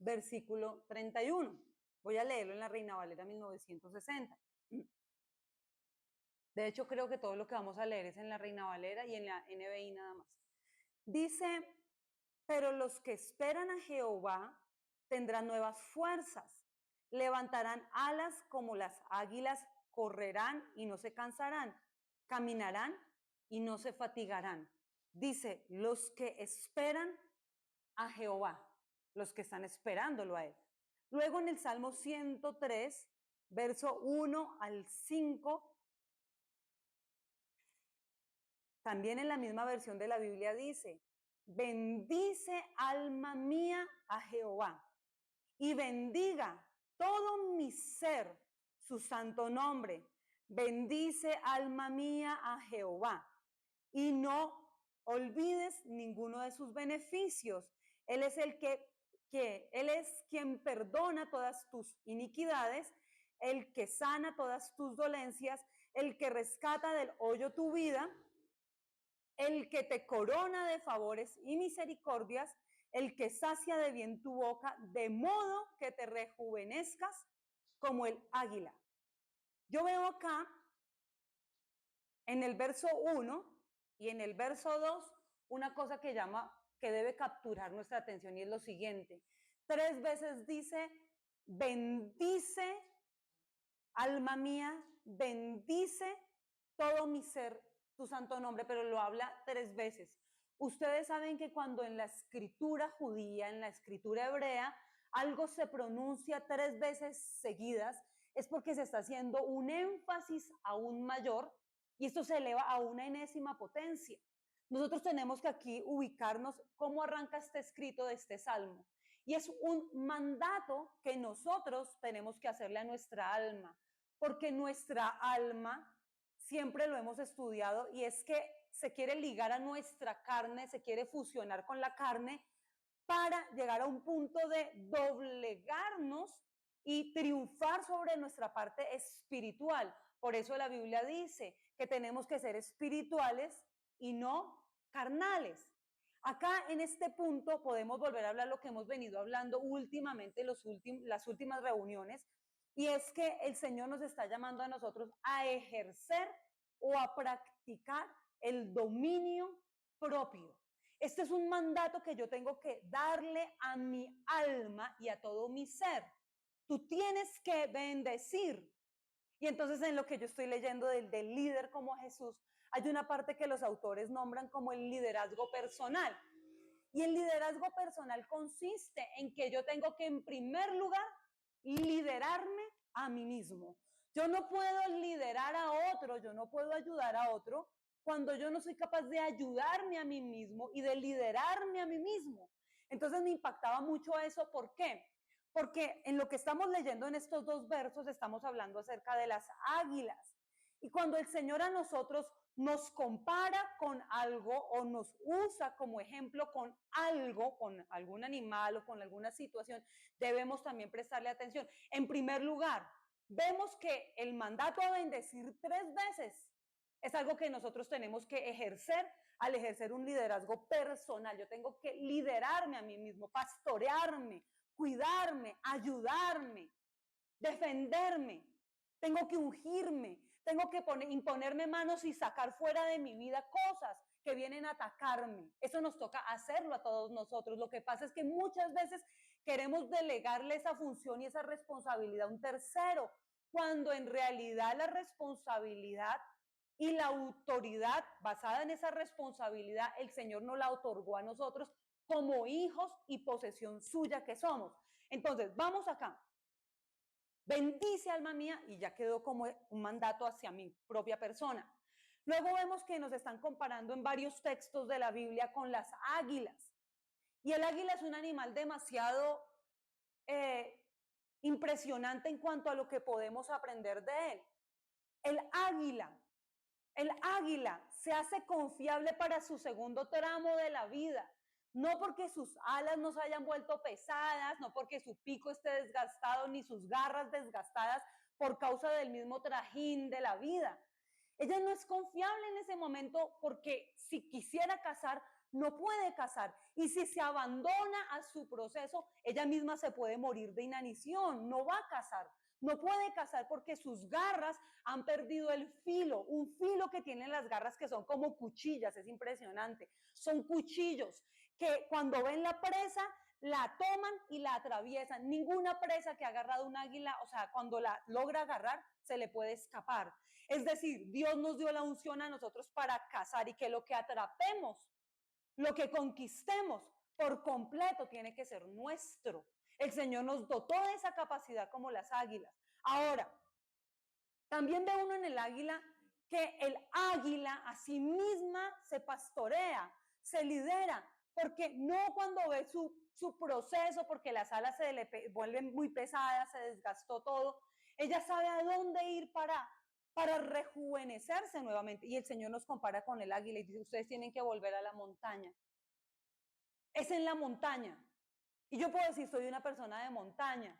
versículo 31. Voy a leerlo en la Reina Valera 1960. De hecho, creo que todo lo que vamos a leer es en la Reina Valera y en la NBI nada más. Dice, pero los que esperan a Jehová tendrán nuevas fuerzas, levantarán alas como las águilas, correrán y no se cansarán, caminarán y no se fatigarán. Dice, los que esperan a Jehová, los que están esperándolo a él. Luego en el Salmo 103, verso 1 al 5, también en la misma versión de la Biblia dice, bendice alma mía a Jehová y bendiga todo mi ser su santo nombre. Bendice alma mía a Jehová y no olvides ninguno de sus beneficios. Él es el Él es quien perdona todas tus iniquidades, el que sana todas tus dolencias, el que rescata del hoyo tu vida, el que te corona de favores y misericordias, el que sacia de bien tu boca, de modo que te rejuvenezcas como el águila. Yo veo acá en el verso 1 y en el verso 2 una cosa que debe capturar nuestra atención, y es lo siguiente. 3 veces dice, bendice alma mía, bendice todo mi ser tu santo nombre, pero lo habla 3 veces. Ustedes saben que cuando en la escritura judía, en la escritura hebrea, algo se pronuncia 3 veces seguidas, es porque se está haciendo un énfasis aún mayor y esto se eleva a una enésima potencia. Nosotros tenemos que aquí ubicarnos cómo arranca este escrito de este salmo. Y es un mandato que nosotros tenemos que hacerle a nuestra alma, porque nuestra alma, siempre lo hemos estudiado, y es que se quiere ligar a nuestra carne, se quiere fusionar con la carne para llegar a un punto de doblegarnos y triunfar sobre nuestra parte espiritual. Por eso la Biblia dice que tenemos que ser espirituales y no carnales. Acá en este punto podemos volver a hablar lo que hemos venido hablando últimamente, las últimas reuniones, y es que el Señor nos está llamando a nosotros a ejercer o a practicar el dominio propio. Este es un mandato que yo tengo que darle a mi alma y a todo mi ser. Tú tienes que bendecir. Y entonces en lo que yo estoy leyendo del líder como Jesús, hay una parte que los autores nombran como el liderazgo personal. Y el liderazgo personal consiste en que yo tengo que, en primer lugar, liderarme a mí mismo. Yo no puedo liderar a otro, yo no puedo ayudar a otro cuando yo no soy capaz de ayudarme a mí mismo y de liderarme a mí mismo. Entonces me impactaba mucho eso. ¿Por qué? Porque en lo que estamos leyendo en estos 2 versos estamos hablando acerca de las águilas. Y cuando el Señor a nosotros nos compara con algo o nos usa como ejemplo con algo, con algún animal o con alguna situación, debemos también prestarle atención. En primer lugar, vemos que el mandato a bendecir 3 veces es algo que nosotros tenemos que ejercer al ejercer un liderazgo personal. Yo tengo que liderarme a mí mismo, pastorearme, cuidarme, ayudarme, defenderme. Tengo que ungirme, tengo que imponerme manos y sacar fuera de mi vida cosas que vienen a atacarme. Eso nos toca hacerlo a todos nosotros. Lo que pasa es que muchas veces queremos delegarle esa función y esa responsabilidad a un tercero, cuando en realidad la responsabilidad y la autoridad basada en esa responsabilidad, el Señor nos la otorgó a nosotros como hijos y posesión suya que somos. Entonces, vamos acá. Bendice alma mía, y ya quedó como un mandato hacia mi propia persona. Luego vemos que nos están comparando en varios textos de la Biblia con las águilas. Y el águila es un animal demasiado impresionante en cuanto a lo que podemos aprender de él. El águila se hace confiable para su segundo tramo de la vida. No porque sus alas no se hayan vuelto pesadas, no porque su pico esté desgastado, ni sus garras desgastadas por causa del mismo trajín de la vida. Ella no es confiable en ese momento porque si quisiera cazar, no puede cazar. Y si se abandona a su proceso, ella misma se puede morir de inanición, no va a cazar. No puede cazar porque sus garras han perdido el filo, un filo que tienen las garras que son como cuchillas, es impresionante. Son cuchillos que cuando ven la presa, la toman y la atraviesan. Ninguna presa que ha agarrado un águila, o sea, cuando la logra agarrar, se le puede escapar. Es decir, Dios nos dio la unción a nosotros para cazar y que lo que atrapemos, lo que conquistemos por completo tiene que ser nuestro. El Señor nos dotó de esa capacidad como las águilas. Ahora, también ve uno en el águila que el águila a sí misma se pastorea, se lidera, porque no cuando ve su proceso, porque las alas se le vuelven muy pesadas, se desgastó todo, ella sabe a dónde ir para rejuvenecerse nuevamente. Y el Señor nos compara con el águila y dice, ustedes tienen que volver a la montaña. Es en la montaña. Y yo puedo decir, soy una persona de montaña.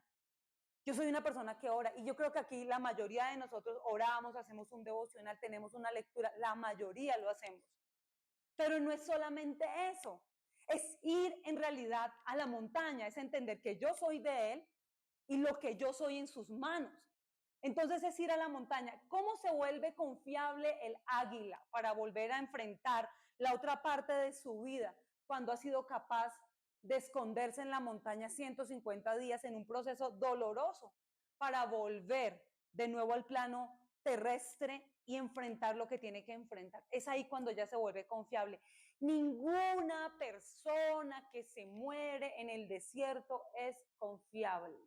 Yo soy una persona que ora y yo creo que aquí la mayoría de nosotros oramos, hacemos un devocional, tenemos una lectura, la mayoría lo hacemos. Pero no es solamente eso, es ir en realidad a la montaña, es entender que yo soy de Él y lo que yo soy en sus manos. Entonces es ir a la montaña. ¿Cómo se vuelve confiable el águila para volver a enfrentar la otra parte de su vida cuando ha sido capaz de esconderse en la montaña 150 días en un proceso doloroso para volver de nuevo al plano terrestre y enfrentar lo que tiene que enfrentar? Es ahí cuando ya se vuelve confiable. Ninguna persona que se muere en el desierto es confiable.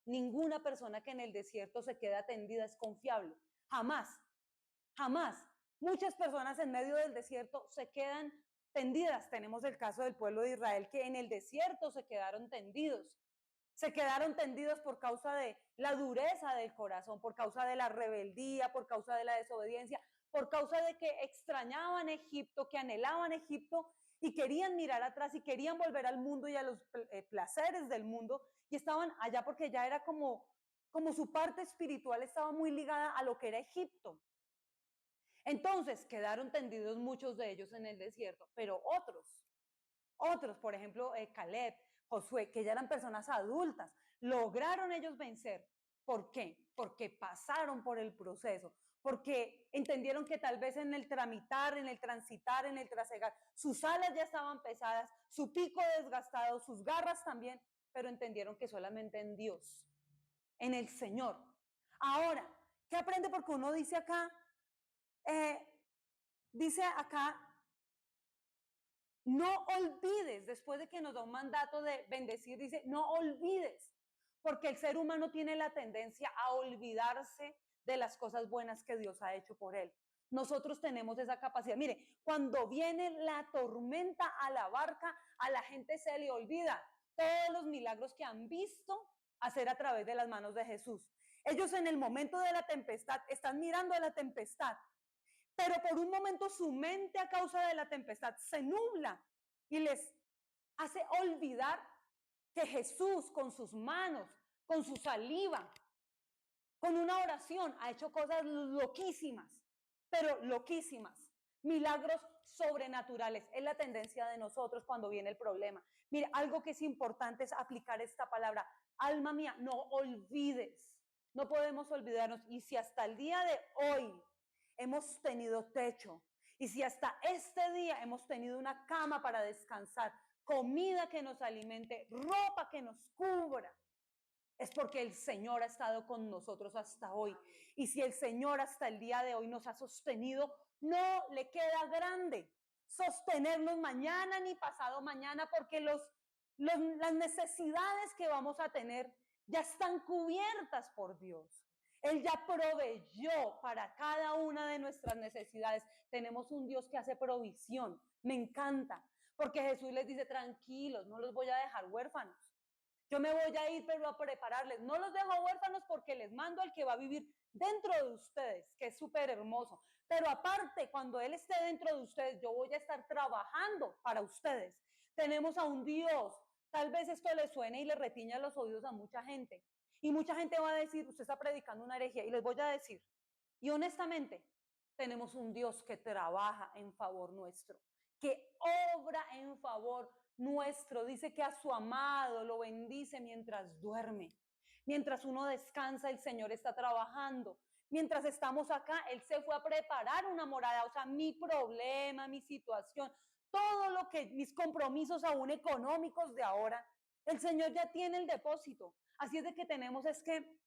Ninguna persona que en el desierto se queda tendida es confiable. Jamás, jamás. Muchas personas en medio del desierto se quedan tendidas. Tenemos el caso del pueblo de Israel que en el desierto se quedaron tendidos. Se quedaron tendidos por causa de la dureza del corazón, por causa de la rebeldía, por causa de la desobediencia, por causa de que extrañaban Egipto, que anhelaban Egipto y querían mirar atrás y querían volver al mundo y a los placeres del mundo y estaban allá porque ya era como su parte espiritual estaba muy ligada a lo que era Egipto. Entonces quedaron tendidos muchos de ellos en el desierto, pero otros, por ejemplo, Caleb, Josué, que ya eran personas adultas, lograron ellos vencer. ¿Por qué? Porque pasaron por el proceso, porque entendieron que tal vez en el tramitar, en el transitar, en el trasegar, sus alas ya estaban pesadas, su pico desgastado, sus garras también, pero entendieron que solamente en Dios, en el Señor. Ahora, ¿qué aprende? Porque uno dice acá, no olvides, después de que nos da un mandato de bendecir, dice, no olvides, porque el ser humano tiene la tendencia a olvidarse de las cosas buenas que Dios ha hecho por él. Nosotros tenemos esa capacidad. Mire, cuando viene la tormenta a la barca, a la gente se le olvida todos los milagros que han visto hacer a través de las manos de Jesús. Ellos en el momento de la tempestad están mirando a la tempestad, pero por un momento su mente a causa de la tempestad se nubla y les hace olvidar que Jesús con sus manos, con su saliva, con una oración ha hecho cosas loquísimas, pero loquísimas, milagros sobrenaturales. Es la tendencia de nosotros cuando viene el problema. Mire, algo que es importante es aplicar esta palabra. Alma mía, no olvides, no podemos olvidarnos. Y si hasta el día de hoy hemos tenido techo, y si hasta este día hemos tenido una cama para descansar, comida que nos alimente, ropa que nos cubra, es porque el Señor ha estado con nosotros hasta hoy. Y si el Señor hasta el día de hoy nos ha sostenido, no le queda grande sostenernos mañana ni pasado mañana, porque las necesidades que vamos a tener ya están cubiertas por Dios. Él ya proveyó para cada una de nuestras necesidades. Tenemos un Dios que hace provisión. Me encanta, porque Jesús les dice, tranquilos, no los voy a dejar huérfanos. Yo me voy a ir, pero a prepararles. No los dejo huérfanos porque les mando al que va a vivir dentro de ustedes, que es súper hermoso. Pero aparte, cuando Él esté dentro de ustedes, yo voy a estar trabajando para ustedes. Tenemos a un Dios. Tal vez esto le suene y le retiña los oídos a mucha gente. Y mucha gente va a decir, usted está predicando una herejía. Y les voy a decir, y honestamente, tenemos un Dios que trabaja en favor nuestro. que obra en favor nuestro. Dice que a su amado lo bendice mientras duerme. Mientras uno descansa, el Señor está trabajando. Mientras estamos acá, Él se fue a preparar una morada. O sea, mi problema, mi situación, todo lo que, mis compromisos aún económicos de ahora, el Señor ya tiene el depósito. Así es de que tenemos es que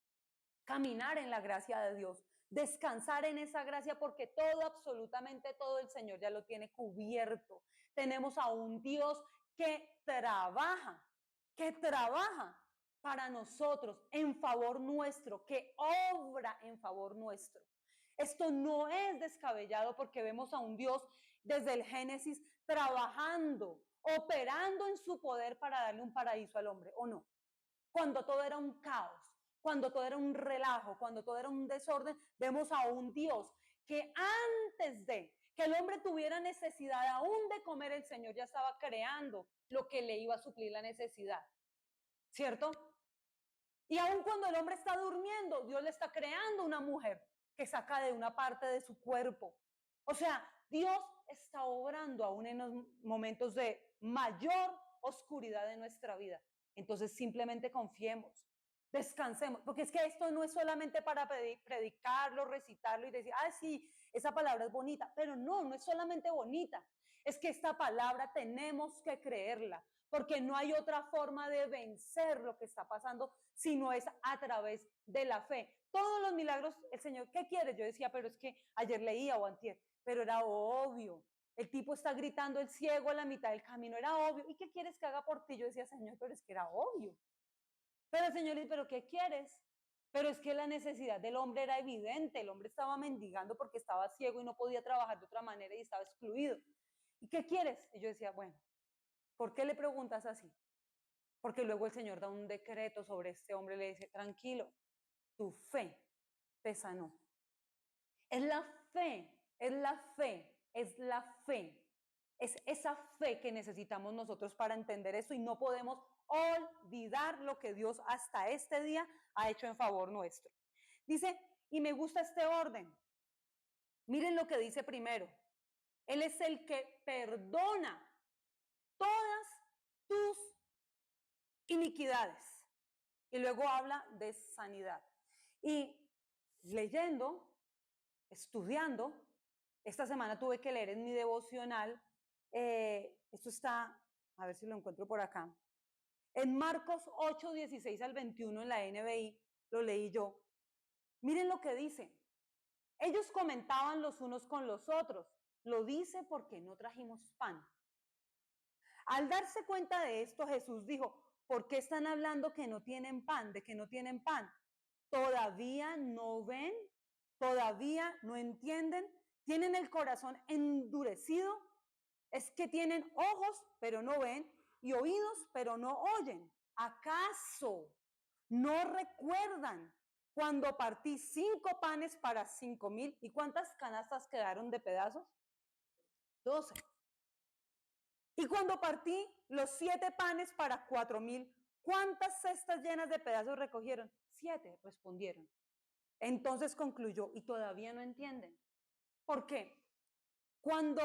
caminar en la gracia de Dios, descansar en esa gracia porque todo, absolutamente todo el Señor ya lo tiene cubierto. Tenemos a un Dios que trabaja para nosotros, en favor nuestro, que obra en favor nuestro. Esto no es descabellado porque vemos a un Dios desde el Génesis trabajando, operando en su poder para darle un paraíso al hombre, ¿o no? Cuando todo era un caos, cuando todo era un relajo, cuando todo era un desorden, vemos a un Dios que antes de que el hombre tuviera necesidad aún de comer, el Señor ya estaba creando lo que le iba a suplir la necesidad, ¿cierto? Y aún cuando el hombre está durmiendo, Dios le está creando una mujer que saca de una parte de su cuerpo. O sea, Dios está obrando aún en los momentos de mayor oscuridad de nuestra vida. Entonces simplemente confiemos, descansemos, porque es que esto no es solamente para predicarlo, recitarlo y decir, ah, sí, esa palabra es bonita, pero no, no es solamente bonita, es que esta palabra tenemos que creerla, porque no hay otra forma de vencer lo que está pasando, sino es a través de la fe. Todos los milagros, el Señor, ¿qué quiere? Yo decía, pero es que ayer leía o antier, pero era obvio. El tipo está gritando, el ciego a la mitad del camino, era obvio. ¿Y qué quieres que haga por ti? Yo decía, Señor, pero es que era obvio. Pero el Señor dice, ¿pero qué quieres? Pero es que la necesidad del hombre era evidente. El hombre estaba mendigando porque estaba ciego y no podía trabajar de otra manera y estaba excluido. ¿Y qué quieres? Y yo decía, bueno, ¿por qué le preguntas así? Porque luego el Señor da un decreto sobre este hombre y le dice, tranquilo, tu fe te sanó. Es la fe, es la fe, es la fe. Es esa fe que necesitamos nosotros para entender eso y no podemos olvidar lo que Dios hasta este día ha hecho en favor nuestro. Dice, y me gusta este orden. Miren lo que dice primero. Él es el que perdona todas tus iniquidades. Y luego habla de sanidad. Y leyendo, estudiando, esta semana tuve que leer en mi devocional, esto está, a ver si lo encuentro por acá, en Marcos 8, 16 al 21 en la NBI, lo leí yo. Miren lo que dice. Ellos comentaban los unos con los otros, lo dice porque no trajimos pan. Al darse cuenta de esto, Jesús dijo, ¿por qué están hablando que no tienen pan, de que no tienen pan? ¿Todavía no ven? ¿Todavía no entienden? ¿Tienen el corazón endurecido? Es que tienen ojos, pero no ven, y oídos, pero no oyen. ¿Acaso no recuerdan cuando partí 5 panes para 5,000? ¿Y cuántas canastas quedaron de pedazos? 12. Y cuando partí los 7 panes para 4,000, ¿cuántas cestas llenas de pedazos recogieron? 7, respondieron. Entonces concluyó, y todavía no entienden. ¿Por qué? Cuando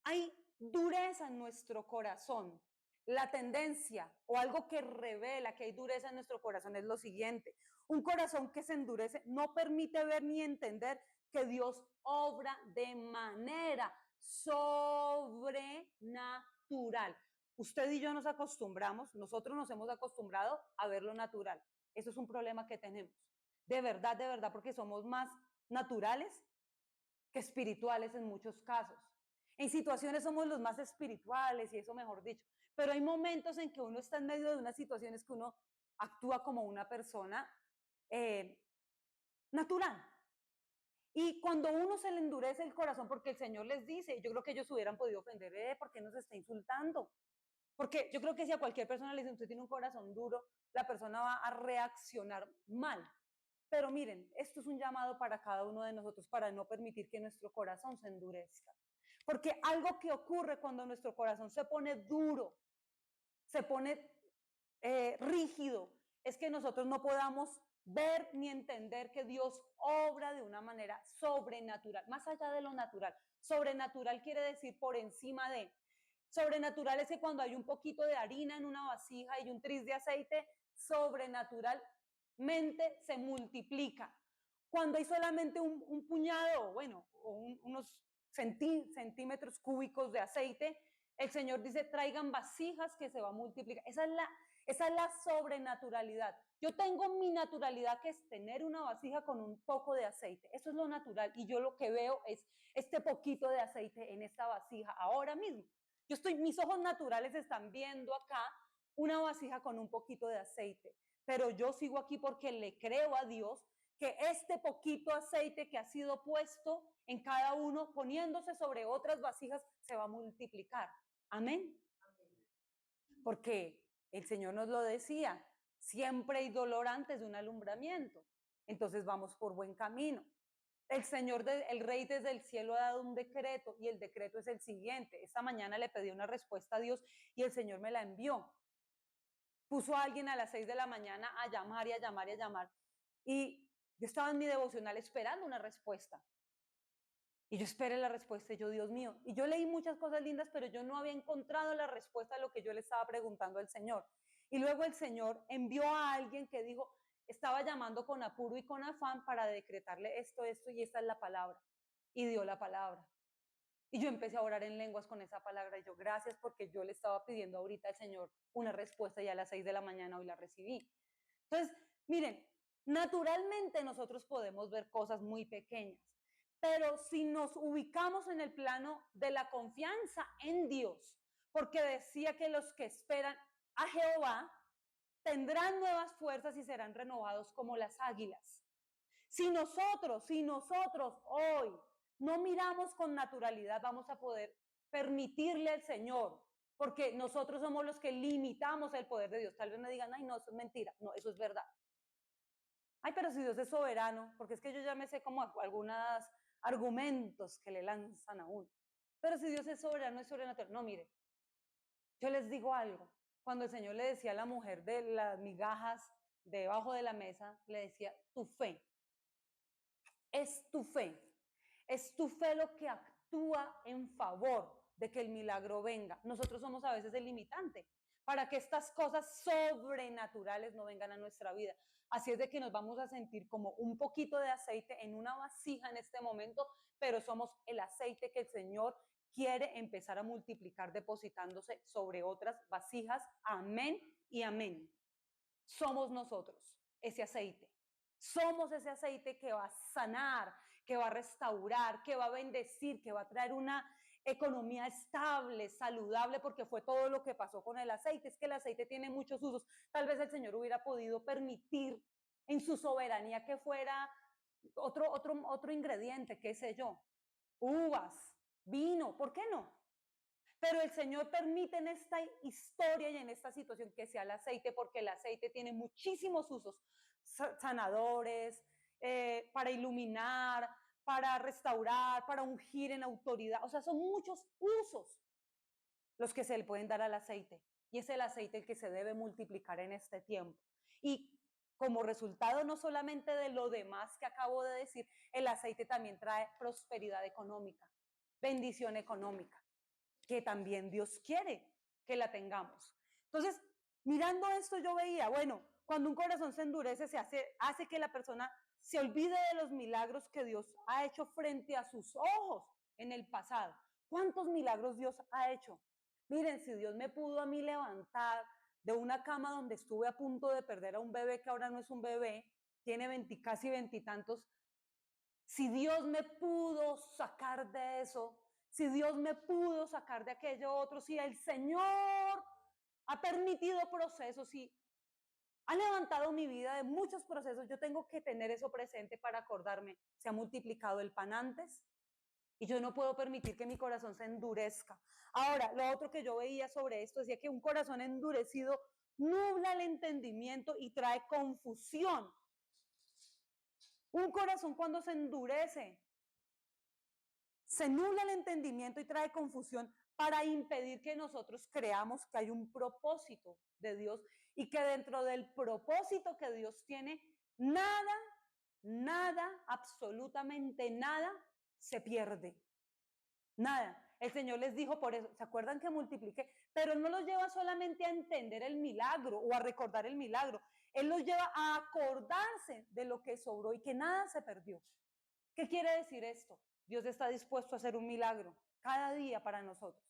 hay dureza en nuestro corazón, la tendencia o algo que revela que hay dureza en nuestro corazón es lo siguiente. Un corazón que se endurece no permite ver ni entender que Dios obra de manera sobrenatural. Usted y yo nos acostumbramos, nosotros nos hemos acostumbrado a ver lo natural. Eso es un problema que tenemos. De verdad, porque somos más naturales que espirituales en muchos casos. En situaciones somos los más espirituales y eso mejor dicho, pero hay momentos en que uno está en medio de unas situaciones que uno actúa como una persona natural. Y cuando uno se le endurece el corazón, porque el Señor les dice, yo creo que ellos hubieran podido ofender, ¿por qué nos está insultando? Porque yo creo que si a cualquier persona le dice, usted tiene un corazón duro, la persona va a reaccionar mal. Pero miren, esto es un llamado para cada uno de nosotros para no permitir que nuestro corazón se endurezca. Porque algo que ocurre cuando nuestro corazón se pone duro, se pone rígido, es que nosotros no podamos ver ni entender que Dios obra de una manera sobrenatural, más allá de lo natural. Sobrenatural quiere decir por encima de. Sobrenatural es que cuando hay un poquito de harina en una vasija y un tris de aceite, sobrenaturalmente se multiplica. Cuando hay solamente un puñado, bueno, unos centímetros cúbicos de aceite, el Señor dice, traigan vasijas que se va a multiplicar. Esa es la sobrenaturalidad. Yo tengo mi naturalidad, que es tener una vasija con un poco de aceite. Eso es lo natural. Y yo lo que veo es este poquito de aceite en esta vasija ahora mismo. Mis ojos naturales están viendo acá una vasija con un poquito de aceite. Pero yo sigo aquí porque le creo a Dios que este poquito aceite que ha sido puesto en cada uno, poniéndose sobre otras vasijas, se va a multiplicar. Amén. Porque el Señor nos lo decía, siempre hay dolor antes de un alumbramiento. Entonces vamos por buen camino. El Rey desde el cielo ha dado un decreto y el decreto es el siguiente. Esta mañana le pedí una respuesta a Dios y el Señor me la envió. Puso a alguien a las 6 de la mañana a llamar y a llamar y a llamar. Y yo estaba en mi devocional esperando una respuesta. Y yo esperé la respuesta y yo, Dios mío, y yo leí muchas cosas lindas, pero yo no había encontrado la respuesta a lo que yo le estaba preguntando al Señor. Y luego el Señor envió a alguien que dijo, estaba llamando con apuro y con afán para decretarle esto, y esta es la palabra. Y dio la palabra. Y yo empecé a orar en lenguas con esa palabra. Y yo, gracias, porque yo le estaba pidiendo ahorita al Señor una respuesta y a las 6 de la mañana hoy la recibí. Entonces, miren, naturalmente nosotros podemos ver cosas muy pequeñas, pero si nos ubicamos en el plano de la confianza en Dios, porque decía que los que esperan a Jehová tendrán nuevas fuerzas y serán renovados como las águilas. Si nosotros hoy no miramos con naturalidad, vamos a poder permitirle al Señor, porque nosotros somos los que limitamos el poder de Dios. Tal vez me digan, ay, no, eso es mentira. No, eso es verdad. Ay, pero si Dios es soberano, porque es que yo ya me sé como algunos argumentos que le lanzan a uno. Pero si Dios es soberano, es sobrenatural. No, mire, yo les digo algo. Cuando el Señor le decía a la mujer de las migajas debajo de la mesa, le decía, tu fe. Es tu fe. Es tu fe lo que actúa en favor de que el milagro venga. Nosotros somos a veces el limitante para que estas cosas sobrenaturales no vengan a nuestra vida. Así es de que nos vamos a sentir como un poquito de aceite en una vasija en este momento, pero somos el aceite que el Señor quiere empezar a multiplicar depositándose sobre otras vasijas. Amén y amén. Somos nosotros ese aceite. Somos ese aceite que va a sanar, que va a restaurar, que va a bendecir, que va a traer una economía estable, saludable, porque fue todo lo que pasó con el aceite. Es que el aceite tiene muchos usos. Tal vez el Señor hubiera podido permitir en su soberanía que fuera otro ingrediente, qué sé yo, uvas, vino, ¿por qué no? Pero el Señor permite en esta historia y en esta situación que sea el aceite, porque el aceite tiene muchísimos usos, sanadores, para iluminar, para restaurar, para ungir en autoridad. O sea, son muchos usos los que se le pueden dar al aceite. Y es el aceite el que se debe multiplicar en este tiempo. Y como resultado no solamente de lo demás que acabo de decir, el aceite también trae prosperidad económica, bendición económica, que también Dios quiere que la tengamos. Entonces, mirando esto yo veía, bueno, cuando un corazón se endurece, hace que la persona se olvide de los milagros que Dios ha hecho frente a sus ojos en el pasado. ¿Cuántos milagros Dios ha hecho? Miren, si Dios me pudo a mí levantar de una cama donde estuve a punto de perder a un bebé que ahora no es un bebé, tiene casi 20 y tantos, si Dios me pudo sacar de eso, si Dios me pudo sacar de aquello otro, si el Señor ha permitido procesos y ha levantado mi vida de muchos procesos, yo tengo que tener eso presente para acordarme. Se ha multiplicado el pan antes y yo no puedo permitir que mi corazón se endurezca. Ahora, lo otro que yo veía sobre esto decía que un corazón endurecido nubla el entendimiento y trae confusión. Un corazón cuando se endurece, se nubla el entendimiento y trae confusión para impedir que nosotros creamos que hay un propósito de Dios y que dentro del propósito que Dios tiene Nada, nada, absolutamente nada se pierde. Nada. El Señor les dijo por eso, ¿se acuerdan que multipliqué? Pero Él no los lleva solamente a entender el milagro o a recordar el milagro. Él los lleva a acordarse de lo que sobró y que nada se perdió. ¿Qué quiere decir esto? Dios está dispuesto a hacer un milagro cada día para nosotros.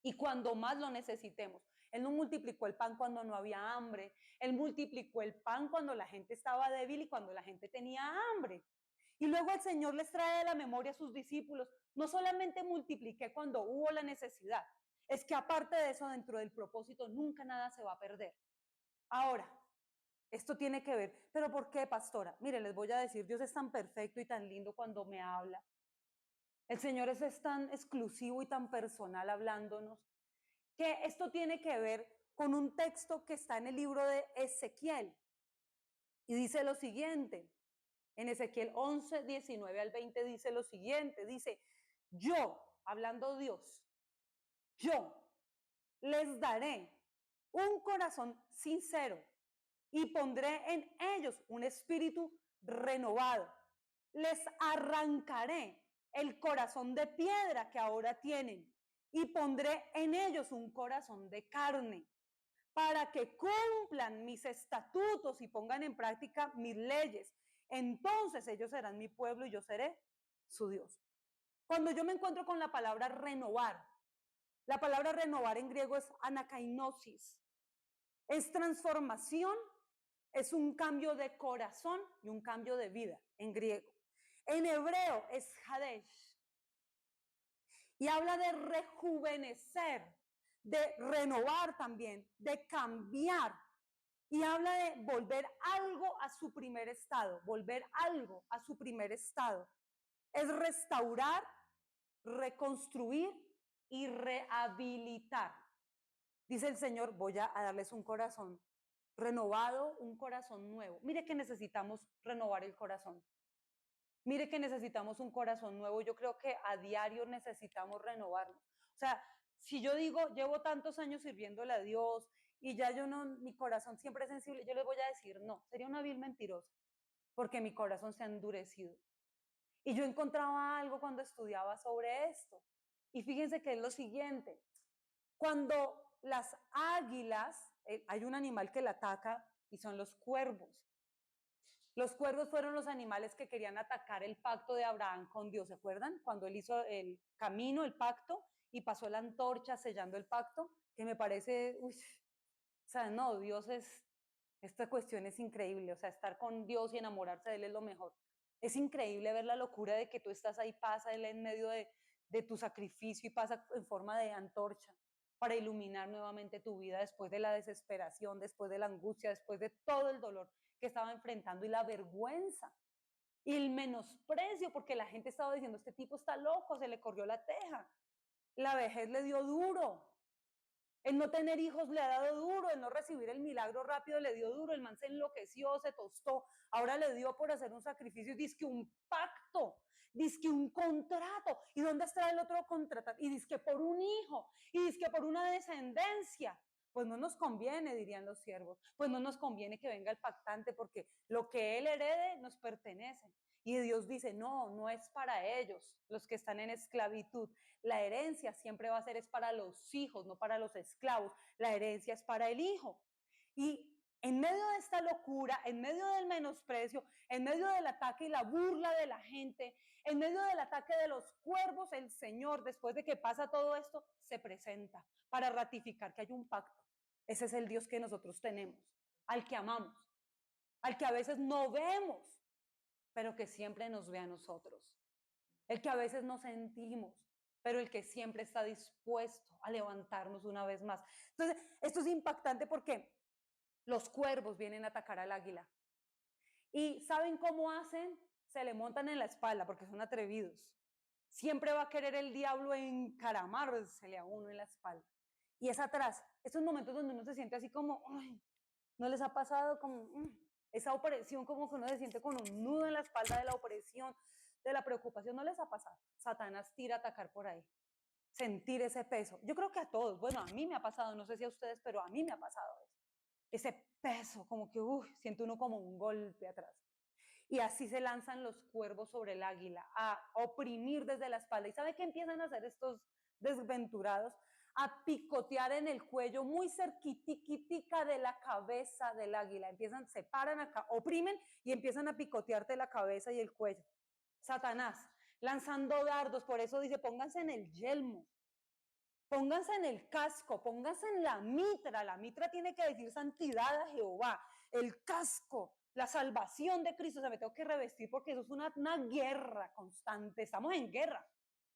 Y cuando más lo necesitemos. Él no multiplicó el pan cuando no había hambre. Él multiplicó el pan cuando la gente estaba débil y cuando la gente tenía hambre. Y luego el Señor les trae a la memoria a sus discípulos. No solamente multipliqué cuando hubo la necesidad, es que aparte de eso, dentro del propósito, nunca nada se va a perder. Ahora, esto tiene que ver, pero ¿por qué, pastora? Mire, les voy a decir, Dios es tan perfecto y tan lindo cuando me habla. El Señor es tan exclusivo y tan personal hablándonos, que esto tiene que ver con un texto que está en el libro de Ezequiel. Y dice lo siguiente, en Ezequiel 11, 19 al 20 dice lo siguiente, dice, yo, hablando Dios, yo les daré un corazón sincero y pondré en ellos un espíritu renovado. Les arrancaré el corazón de piedra que ahora tienen y pondré en ellos un corazón de carne para que cumplan mis estatutos y pongan en práctica mis leyes. Entonces ellos serán mi pueblo y yo seré su Dios. Cuando yo me encuentro con la palabra renovar, la palabra renovar en griego es anakainosis. Es transformación, es un cambio de corazón y un cambio de vida en griego. En hebreo es hadesh y habla de rejuvenecer, de renovar también, de cambiar. Y habla de volver algo a su primer estado, volver algo a su primer estado. Es restaurar, reconstruir y rehabilitar. Dice el Señor, voy a darles un corazón renovado, un corazón nuevo. Mire que necesitamos renovar el corazón. Mire que necesitamos un corazón nuevo. Yo creo que a diario necesitamos renovarnos. O sea, si yo digo, llevo tantos años sirviéndole a Dios y ya yo no, mi corazón siempre es sensible, yo les voy a decir, no, sería una vil mentirosa, porque mi corazón se ha endurecido. Y yo encontraba algo cuando estudiaba sobre esto. Y fíjense que es lo siguiente, cuando las águilas, hay un animal que la ataca y son los cuervos. Los cuervos fueron los animales que querían atacar el pacto de Abraham con Dios, ¿se acuerdan? Cuando él hizo el camino, el pacto, y pasó la antorcha sellando el pacto, que me parece, uy, o sea, no, Dios es, esta cuestión es increíble, o sea, estar con Dios y enamorarse de Él es lo mejor. Es increíble ver la locura de que tú estás ahí, pasa Él en medio de tu sacrificio y pasa en forma de antorcha para iluminar nuevamente tu vida después de la desesperación, después de la angustia, después de todo el dolor que estaba enfrentando y la vergüenza y el menosprecio, porque la gente estaba diciendo, este tipo está loco, se le corrió la teja, la vejez le dio duro, el no tener hijos le ha dado duro, el no recibir el milagro rápido le dio duro, el man se enloqueció, se tostó, ahora le dio por hacer un sacrificio, dice que un pacto, dice que un contrato, ¿y dónde está el otro contrato? Y dice que por un hijo, y dice que por una descendencia. Pues no nos conviene, dirían los siervos, pues no nos conviene que venga el pactante porque lo que él herede nos pertenece. Y Dios dice, no, no es para ellos, los que están en esclavitud. La herencia siempre va a ser es para los hijos, no para los esclavos. La herencia es para el hijo. Y en medio de esta locura, en medio del menosprecio, en medio del ataque y la burla de la gente, en medio del ataque de los cuervos, el Señor, después de que pasa todo esto, se presenta para ratificar que hay un pacto. Ese es el Dios que nosotros tenemos, al que amamos, al que a veces no vemos, pero que siempre nos ve a nosotros. El que a veces no sentimos, pero el que siempre está dispuesto a levantarnos una vez más. Entonces, esto es impactante porque los cuervos vienen a atacar al águila. ¿Y saben cómo hacen? Se le montan en la espalda porque son atrevidos. Siempre va a querer el diablo encaramársele a uno en la espalda. Y es atrás, estos momentos donde uno se siente así como, ay, ¿no les ha pasado como esa opresión, como que uno se siente con un nudo en la espalda de la opresión, de la preocupación? ¿No les ha pasado? Satanás tira a atacar por ahí, sentir ese peso. Yo creo que a todos, bueno, a mí me ha pasado, no sé si a ustedes, pero a mí me ha pasado eso. ese peso, como que siente uno como un golpe atrás. Y así se lanzan los cuervos sobre el águila, a oprimir desde la espalda. ¿Y sabe qué empiezan a hacer estos desventurados? A picotear en el cuello, muy cerquitica de la cabeza del águila. Empiezan, se paran acá, oprimen y empiezan a picotearte la cabeza y el cuello. Satanás, lanzando dardos, por eso dice, pónganse en el yelmo, pónganse en el casco, pónganse en la mitra tiene que decir santidad a Jehová, el casco, la salvación de Cristo, o sea, me tengo que revestir porque eso es una guerra constante, estamos en guerra,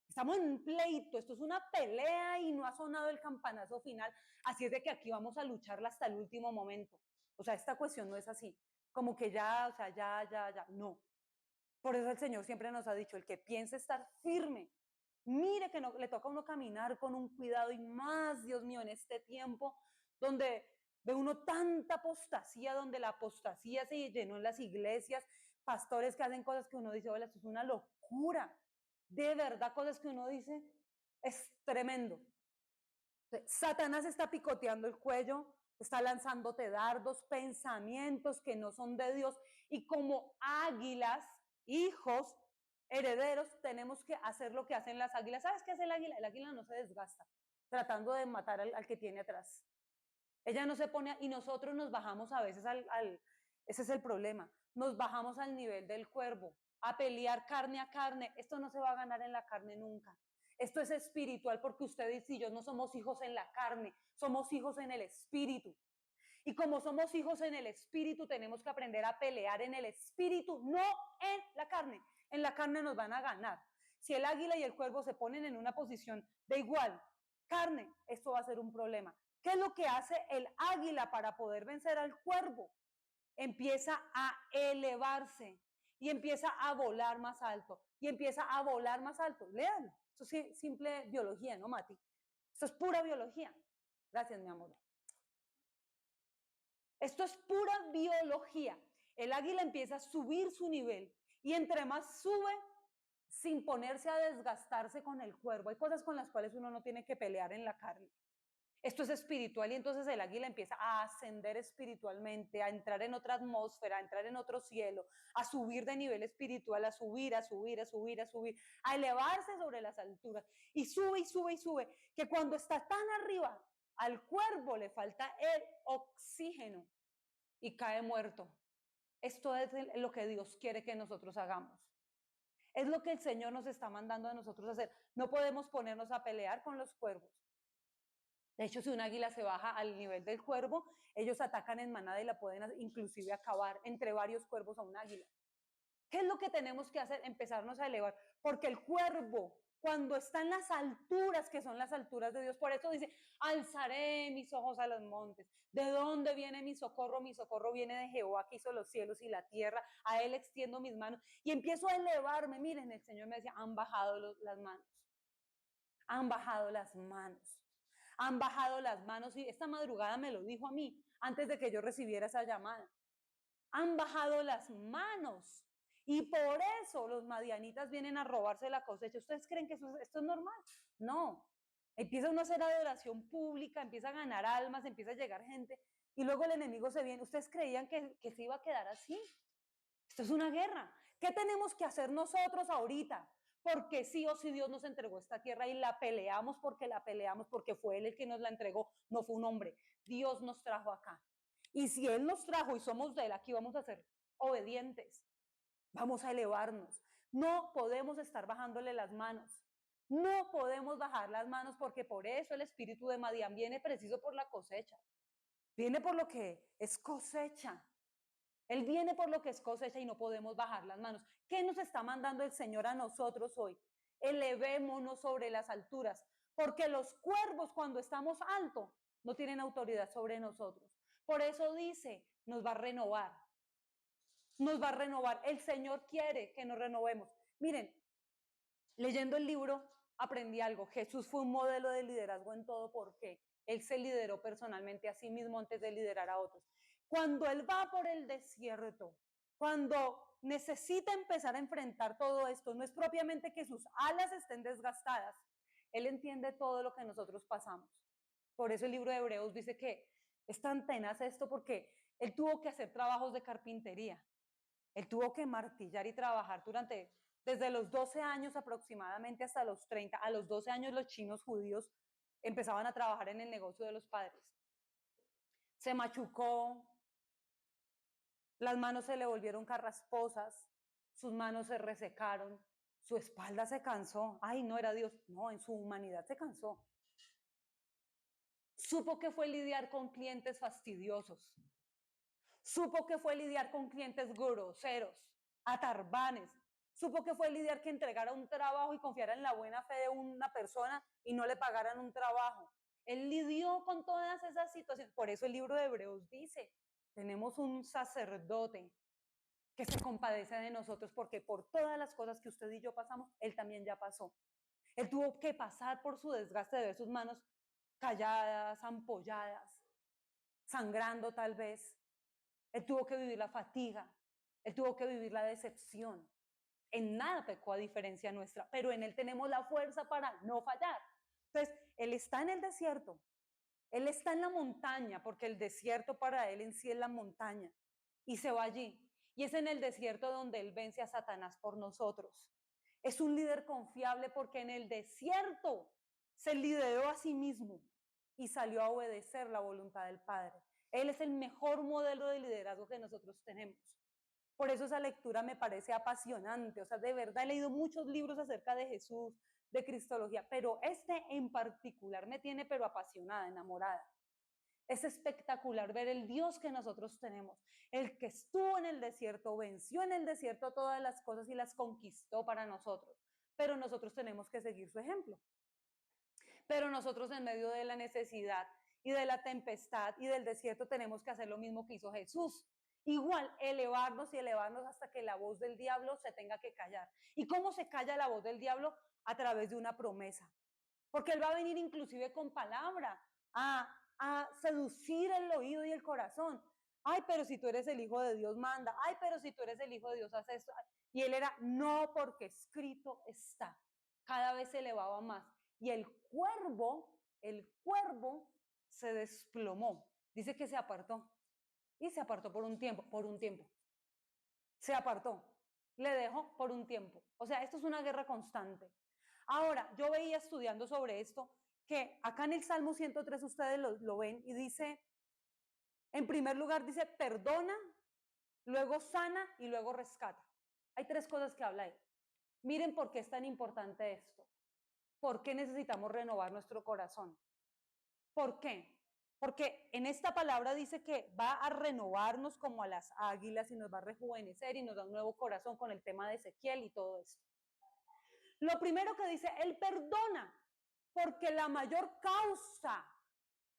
estamos en un pleito, esto es una pelea y no ha sonado el campanazo final, así es de que aquí vamos a lucharla hasta el último momento, o sea, esta cuestión no es así, como que ya, o sea, ya, no. Por eso el Señor siempre nos ha dicho, el que piense estar firme, mire que no, le toca a uno caminar con un cuidado y más, Dios mío, en este tiempo donde ve uno tanta apostasía, donde la apostasía se llenó en las iglesias, pastores que hacen cosas que uno dice, hola, esto es una locura, de verdad, cosas que uno dice, es tremendo. Satanás está picoteando el cuello, está lanzándote dardos, pensamientos que no son de Dios, y como águilas, hijos, herederos, tenemos que hacer lo que hacen las águilas. ¿Sabes qué hace el águila? El águila no se desgasta tratando de matar al que tiene atrás. Ella no se pone, y nosotros nos bajamos a veces ese es el problema, nos bajamos al nivel del cuervo, a pelear carne a carne. Esto no se va a ganar en la carne nunca. Esto es espiritual porque ustedes y yo no somos hijos en la carne, somos hijos en el espíritu. Y como somos hijos en el espíritu, tenemos que aprender a pelear en el espíritu, no en la carne. En la carne nos van a ganar. Si el águila y el cuervo se ponen en una posición de igual carne, esto va a ser un problema. ¿Qué es lo que hace el águila para poder vencer al cuervo? Empieza a elevarse y empieza a volar más alto y empieza a volar más alto. Léanlo. Esto es simple biología, ¿no, Mati? Esto es pura biología. Gracias, mi amor. Esto es pura biología. El águila empieza a subir su nivel y entre más sube, sin ponerse a desgastarse con el cuervo. Hay cosas con las cuales uno no tiene que pelear en la carne. Esto es espiritual y entonces el águila empieza a ascender espiritualmente, a entrar en otra atmósfera, a entrar en otro cielo, a subir de nivel espiritual, a subir, a elevarse sobre las alturas. Y sube y sube y sube, que cuando está tan arriba, al cuervo le falta el oxígeno y cae muerto. Esto es lo que Dios quiere que nosotros hagamos. Es lo que el Señor nos está mandando a nosotros hacer. No podemos ponernos a pelear con los cuervos. De hecho, si un águila se baja al nivel del cuervo, ellos atacan en manada y la pueden inclusive acabar entre varios cuervos a un águila. ¿Qué es lo que tenemos que hacer? Empezarnos a elevar, porque el cuervo, cuando está en las alturas, que son las alturas de Dios, por eso dice, alzaré mis ojos a los montes. ¿De dónde viene mi socorro? Mi socorro viene de Jehová, que hizo los cielos y la tierra. A él extiendo mis manos y empiezo a elevarme. Miren, el Señor me decía, han bajado las manos. Han bajado las manos. Han bajado las manos y esta madrugada me lo dijo a mí antes de que yo recibiera esa llamada. Han bajado las manos y por eso los madianitas vienen a robarse la cosecha. ¿Ustedes creen que esto es normal? No. Empieza uno a hacer adoración pública, empieza a ganar almas, empieza a llegar gente y luego el enemigo se viene. ¿Ustedes creían que se iba a quedar así? Esto es una guerra. ¿Qué tenemos que hacer nosotros ahorita? Porque sí o sí Dios nos entregó esta tierra y la peleamos porque fue Él el que nos la entregó, no fue un hombre. Dios nos trajo acá. Y si Él nos trajo y somos de Él, aquí vamos a ser obedientes. Vamos a elevarnos. No podemos estar bajándole las manos. No podemos bajar las manos porque por eso el espíritu de Madián viene preciso por la cosecha. Viene por lo que es cosecha. Él viene por lo que es cosecha y no podemos bajar las manos. ¿Qué nos está mandando el Señor a nosotros hoy? Elevémonos sobre las alturas, porque los cuervos cuando estamos alto no tienen autoridad sobre nosotros. Por eso dice, nos va a renovar. Nos va a renovar. El Señor quiere que nos renovemos. Miren, leyendo el libro aprendí algo. Jesús fue un modelo de liderazgo en todo porque Él se lideró personalmente a sí mismo antes de liderar a otros. Cuando Él va por el desierto, cuando necesita empezar a enfrentar todo esto, no es propiamente que sus alas estén desgastadas. Él entiende todo lo que nosotros pasamos. Por eso el libro de Hebreos dice que Es tan tenaz esto porque él tuvo que hacer trabajos de carpintería. Él tuvo que martillar y trabajar desde los 12 años aproximadamente hasta los 30. A los 12 años los chinos judíos empezaban a trabajar en el negocio de los padres. Se machucó, las manos se le volvieron carrasposas, sus manos se resecaron, su espalda se cansó. Ay, no era Dios. No, en su humanidad se cansó. Supo que fue lidiar con clientes fastidiosos. Supo que fue lidiar con clientes groseros, atarbanes. Supo que fue lidiar que entregara un trabajo y confiara en la buena fe de una persona y no le pagaran un trabajo. Él lidió con todas esas situaciones. Por eso el libro de Hebreos dice, tenemos un sacerdote que se compadece de nosotros porque por todas las cosas que usted y yo pasamos, él también ya pasó. Él tuvo que pasar por su desgaste de ver sus manos calladas, ampolladas, sangrando tal vez. Él tuvo que vivir la fatiga, él tuvo que vivir la decepción. En nada pecó a diferencia nuestra, pero en él tenemos la fuerza para no fallar. Entonces, él está en el desierto, él está en la montaña, porque el desierto para él en sí es la montaña, y se va allí. Y es en el desierto donde él vence a Satanás por nosotros. Es un líder confiable porque en el desierto se lideró a sí mismo y salió a obedecer la voluntad del Padre. Él es el mejor modelo de liderazgo que nosotros tenemos. Por eso esa lectura me parece apasionante. O sea, de verdad he leído muchos libros acerca de Jesús, de Cristología, pero este en particular me tiene pero apasionada, enamorada. Es espectacular ver el Dios que nosotros tenemos, el que estuvo en el desierto, venció en el desierto todas las cosas y las conquistó para nosotros. Pero nosotros tenemos que seguir su ejemplo. Pero nosotros en medio de la necesidad y de la tempestad y del desierto tenemos que hacer lo mismo que hizo Jesús. Igual, elevarnos y elevarnos hasta que la voz del diablo se tenga que callar. ¿Y cómo se calla la voz del diablo? A través de una promesa. Porque él va a venir inclusive con palabra a seducir el oído y el corazón. Ay, pero si tú eres el hijo de Dios, manda. Ay, pero si tú eres el hijo de Dios, haz esto. Y él era, no, porque escrito está. Cada vez se elevaba más. Y el cuervo se desplomó. Dice que se apartó. Y se apartó por un tiempo, Se apartó. Le dejó por un tiempo. O sea, esto es una guerra constante. Ahora, yo veía estudiando sobre esto que acá en el Salmo 103 ustedes lo ven y dice, en primer lugar dice, perdona, luego sana y luego rescata. Hay tres cosas que habla ahí. Miren por qué es tan importante esto. ¿Por qué necesitamos renovar nuestro corazón? ¿Por qué? Porque en esta palabra dice que va a renovarnos como a las águilas y nos va a rejuvenecer y nos da un nuevo corazón con el tema de Ezequiel y todo esto. Lo primero que dice, él perdona, porque la mayor causa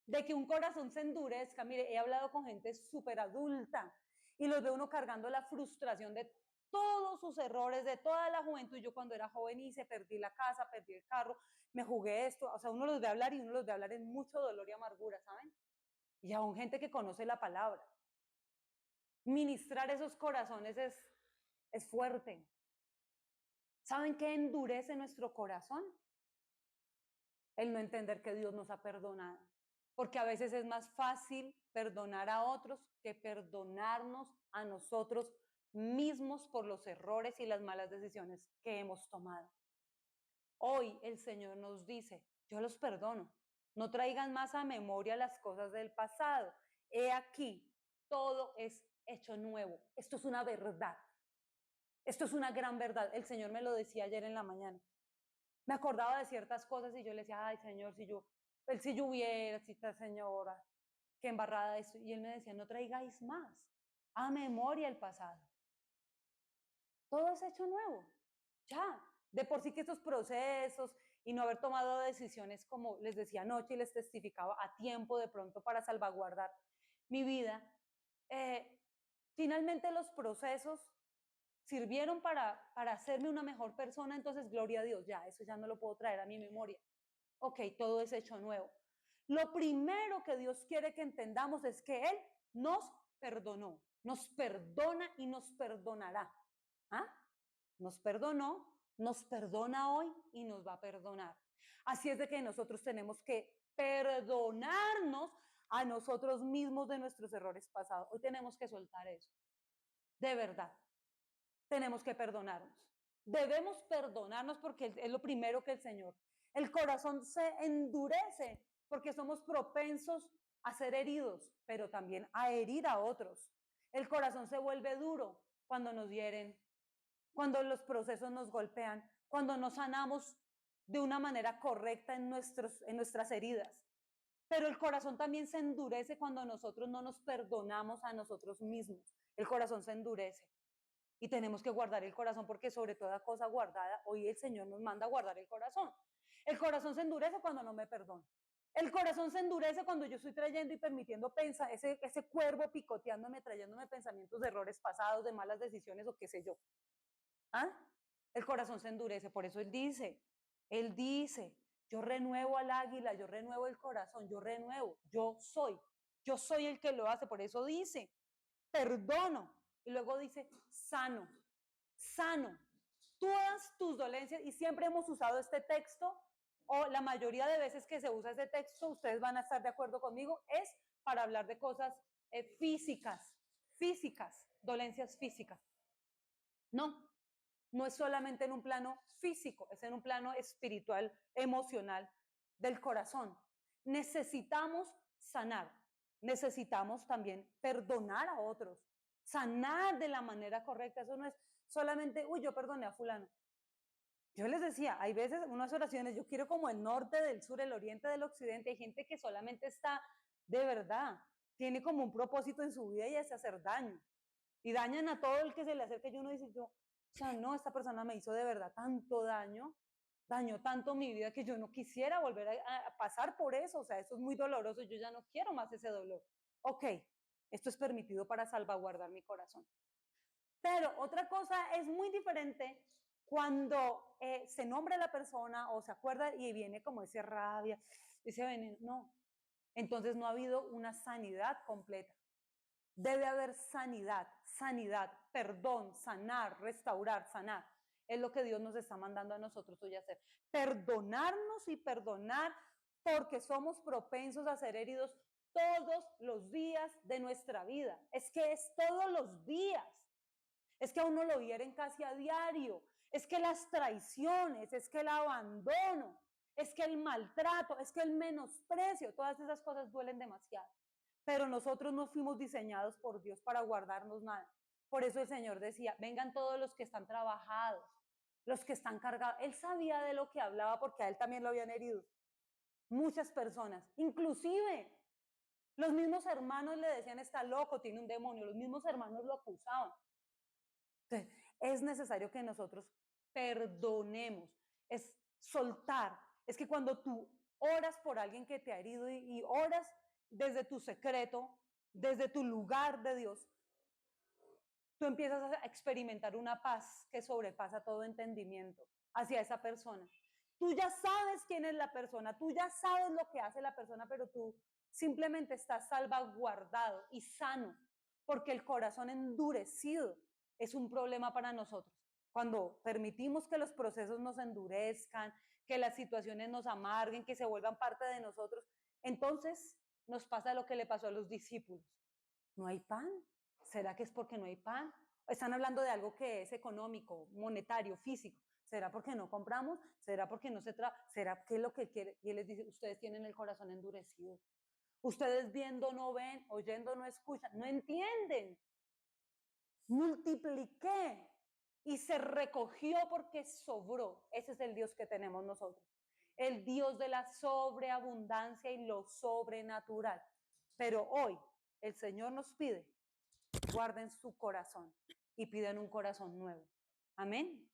de que un corazón se endurezca, mire, he hablado con gente súper adulta y los ve uno cargando la frustración de todos sus errores, de toda la juventud. Yo cuando era joven hice, perdí la casa, perdí el carro, me jugué esto, o sea, uno los ve hablar y uno los ve hablar en mucho dolor y amargura, ¿saben? Y aún gente que conoce la palabra. Ministrar esos corazones es fuerte. ¿Saben qué endurece nuestro corazón? El no entender que Dios nos ha perdonado. Porque a veces es más fácil perdonar a otros que perdonarnos a nosotros mismos por los errores y las malas decisiones que hemos tomado. Hoy el Señor nos dice, yo los perdono. No traigan más a memoria las cosas del pasado. He aquí, todo es hecho nuevo. Esto es una verdad. Esto es una gran verdad. El Señor me lo decía ayer en la mañana. Me acordaba de ciertas cosas y yo le decía, ay Señor, si yo hubiera, si esta señora, qué embarrada esto. Y él me decía, no traigáis más a memoria el pasado. Todo es hecho nuevo. Ya, de por sí que estos procesos y no haber tomado decisiones, como les decía anoche y les testificaba, a tiempo de pronto para salvaguardar mi vida, finalmente los procesos sirvieron para hacerme una mejor persona, entonces gloria a Dios, ya, eso ya no lo puedo traer a mi memoria. Ok, todo es hecho nuevo. Lo primero que Dios quiere que entendamos es que Él nos perdonó, nos perdona y nos perdonará. ¿Ah? Nos perdonó, nos perdona hoy y nos va a perdonar. Así es de que nosotros tenemos que perdonarnos a nosotros mismos de nuestros errores pasados. Hoy tenemos que soltar eso. De verdad. Tenemos que perdonarnos. Debemos perdonarnos porque es lo primero que el Señor. El corazón se endurece porque somos propensos a ser heridos, pero también a herir a otros. El corazón se vuelve duro cuando nos hieren, cuando los procesos nos golpean, cuando no sanamos de una manera correcta en nuestras heridas. Pero el corazón también se endurece cuando nosotros no nos perdonamos a nosotros mismos. El corazón se endurece. Y tenemos que guardar el corazón porque sobre toda cosa guardada, hoy el Señor nos manda a guardar el corazón. El corazón se endurece cuando no me perdono. El corazón se endurece cuando yo estoy trayendo y permitiendo pensar, ese cuervo picoteándome, trayéndome pensamientos de errores pasados, de malas decisiones o qué sé yo. ¿Ah? El corazón se endurece, por eso Él dice, yo renuevo al águila, yo renuevo el corazón, yo soy el que lo hace, por eso dice, perdono, y luego dice, sano, todas tus dolencias, y siempre hemos usado este texto, o la mayoría de veces que se usa ese texto, ustedes van a estar de acuerdo conmigo, es para hablar de cosas físicas, dolencias físicas. No es solamente en un plano físico, es en un plano espiritual, emocional, del corazón. Necesitamos sanar, necesitamos también perdonar a otros, sanar de la manera correcta. Eso no es solamente, uy, yo perdoné a fulano. Yo les decía, hay veces unas oraciones, yo quiero como el norte, del sur, el oriente, del occidente, hay gente que solamente está de verdad, tiene como un propósito en su vida y es hacer daño. Y dañan a todo el que se le acerca y uno dice, o sea, no, esta persona me hizo de verdad tanto daño, dañó tanto mi vida que yo no quisiera volver a pasar por eso, o sea, eso es muy doloroso, yo ya no quiero más ese dolor. Ok, esto es permitido para salvaguardar mi corazón. Pero otra cosa es muy diferente cuando se nombra la persona o se acuerda y viene como ese rabia, ese veneno, no. Entonces no ha habido una sanidad completa. Debe haber sanidad, perdón, sanar, restaurar, sanar. Es lo que Dios nos está mandando a nosotros hoy a hacer. Perdonarnos y perdonar porque somos propensos a ser heridos todos los días de nuestra vida. Es que es todos los días. Es que a uno lo hieren casi a diario. Es que las traiciones, es que el abandono, es que el maltrato, es que el menosprecio, todas esas cosas duelen demasiado. Pero nosotros no fuimos diseñados por Dios para guardarnos nada. Por eso el Señor decía, vengan todos los que están trabajados, los que están cargados. Él sabía de lo que hablaba porque a él también lo habían herido. Muchas personas, inclusive los mismos hermanos le decían, está loco, tiene un demonio. Los mismos hermanos lo acusaban. Entonces, es necesario que nosotros perdonemos, es soltar. Es que cuando tú oras por alguien que te ha herido y oras desde tu secreto, desde tu lugar de Dios, tú empiezas a experimentar una paz que sobrepasa todo entendimiento hacia esa persona. Tú ya sabes quién es la persona, tú ya sabes lo que hace la persona, pero tú simplemente estás salvaguardado y sano, porque el corazón endurecido es un problema para nosotros. Cuando permitimos que los procesos nos endurezcan, que las situaciones nos amarguen, que se vuelvan parte de nosotros, entonces nos pasa lo que le pasó a los discípulos. No hay pan. ¿Será que es porque no hay pan? Están hablando de algo que es económico, monetario, físico. ¿Será porque no compramos? ¿Será porque no se ¿Será que es lo que quiere? Y él les dice, ustedes tienen el corazón endurecido. Ustedes viendo no ven, oyendo no escuchan, no entienden. Multipliqué y se recogió porque sobró. Ese es el Dios que tenemos nosotros. El Dios de la sobreabundancia y lo sobrenatural. Pero hoy el Señor nos pide, guarden su corazón y pidan un corazón nuevo. Amén.